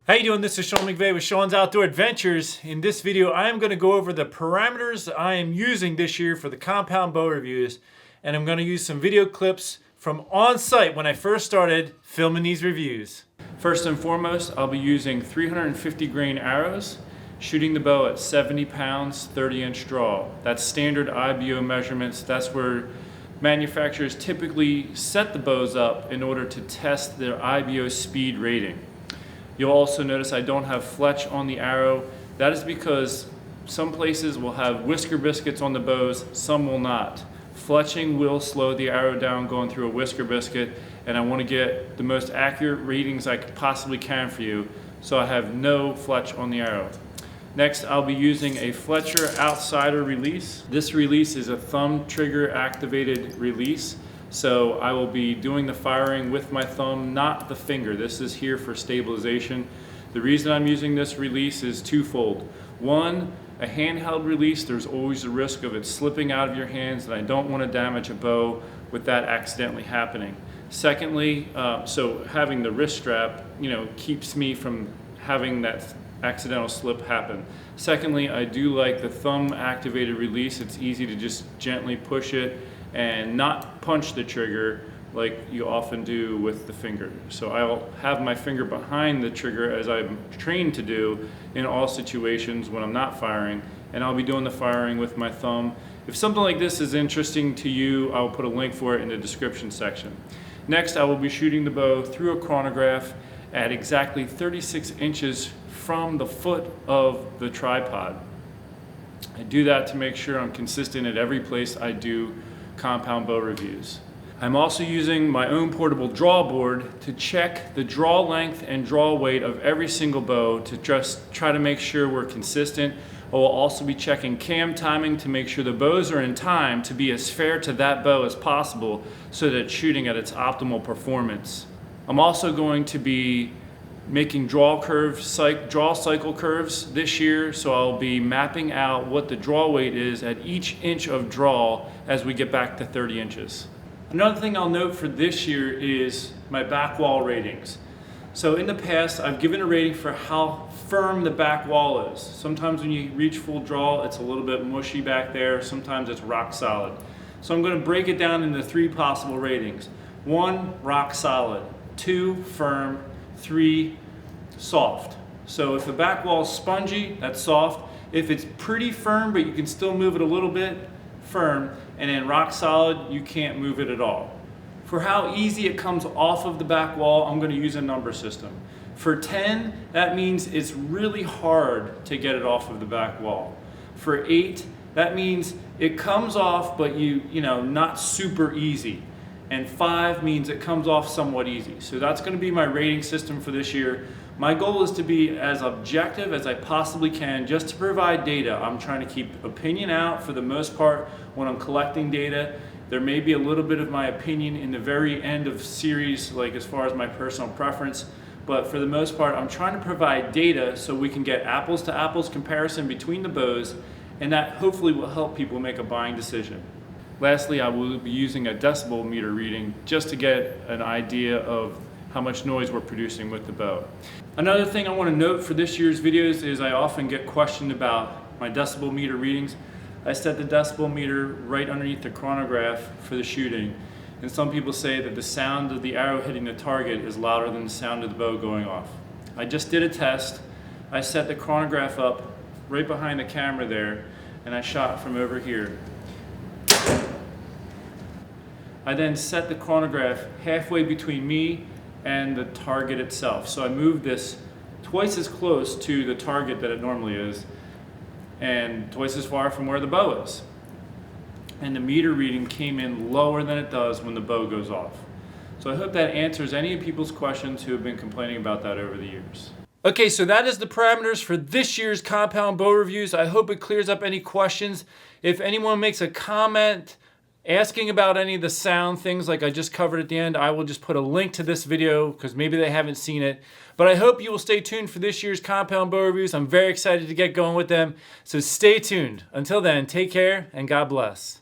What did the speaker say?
How you doing? This is Sean McVeigh with Sean's Outdoor Adventures. In this video, I am going to go over the parameters I am using this year for the compound bow reviews, and I'm going to use some video clips from on site when I first started filming these reviews. First and foremost, I'll be using 350 grain arrows, shooting the bow at 70 pounds, 30-inch draw. That's standard IBO measurements. That's where manufacturers typically set the bows up in order to test their IBO speed rating. You'll also notice I don't have fletch on the arrow. That is because some places will have whisker biscuits on the bows, some will not. Fletching will slow the arrow down going through a whisker biscuit, and I want to get the most accurate readings I possibly can for you, so I have no fletch on the arrow. Next, I'll be using a Fletcher Outsider release. This release is a thumb trigger activated release. So I will be doing the firing with my thumb, not the finger. This is here for stabilization. The reason I'm using this release is twofold. One, a handheld release, there's always a risk of it slipping out of your hands, and I don't want to damage a bow with that accidentally happening. Secondly, so having the wrist strap, keeps me from having that accidental slip happen. Secondly, I do like the thumb activated release. It's easy to just gently push it and not punch the trigger like you often do with the finger. So I'll have my finger behind the trigger as I'm trained to do in all situations when I'm not firing, and I'll be doing the firing with my thumb. If something like this is interesting to you, I'll put a link for it in the description section. Next, I will be shooting the bow through a chronograph at exactly 36 inches from the foot of the tripod. I do that to make sure I'm consistent at every place I do compound bow reviews. I'm also using my own portable draw board to check the draw length and draw weight of every single bow to just try to make sure we're consistent. I will also be checking cam timing to make sure the bows are in time to be as fair to that bow as possible so that it's shooting at its optimal performance. I'm also going to be making draw cycle curves this year, so I'll be mapping out what the draw weight is at each inch of draw as we get back to 30 inches. Another thing I'll note for this year is my back wall ratings. So in the past, I've given a rating for how firm the back wall is. Sometimes when you reach full draw, it's a little bit mushy back there. Sometimes it's rock solid. So I'm going to break it down into 3 possible ratings. 1, rock solid. 2, firm. 3, soft. So if the back wall is spongy, that's soft. If it's pretty firm, but you can still move it a little bit, firm. And then rock solid, you can't move it at all. For how easy it comes off of the back wall, I'm going to use a number system. For 10, that means it's really hard to get it off of the back wall. For 8, that means it comes off, but not super easy. And 5 means it comes off somewhat easy. So that's going to be my rating system for this year. My goal is to be as objective as I possibly can just to provide data. I'm trying to keep opinion out for the most part when I'm collecting data. There may be a little bit of my opinion in the very end of series, like as far as my personal preference, but for the most part I'm trying to provide data so we can get apples to apples comparison between the bows, and that hopefully will help people make a buying decision. Lastly, I will be using a decibel meter reading just to get an idea of how much noise we're producing with the bow. Another thing I want to note for this year's videos is I often get questioned about my decibel meter readings. I set the decibel meter right underneath the chronograph for the shooting, and some people say that the sound of the arrow hitting the target is louder than the sound of the bow going off. I just did a test. I set the chronograph up right behind the camera there, and I shot from over here. I then set the chronograph halfway between me and the target itself. So I moved this twice as close to the target that it normally is, and twice as far from where the bow is. And the meter reading came in lower than it does when the bow goes off. So I hope that answers any of people's questions who have been complaining about that over the years. Okay, so that is the parameters for this year's compound bow reviews. I hope it clears up any questions. If anyone makes a comment asking about any of the sound things like I just covered at the end, I will just put a link to this video because maybe they haven't seen it. But I hope you will stay tuned for this year's compound bow reviews. I'm very excited to get going with them. So stay tuned. Until then, take care and God bless.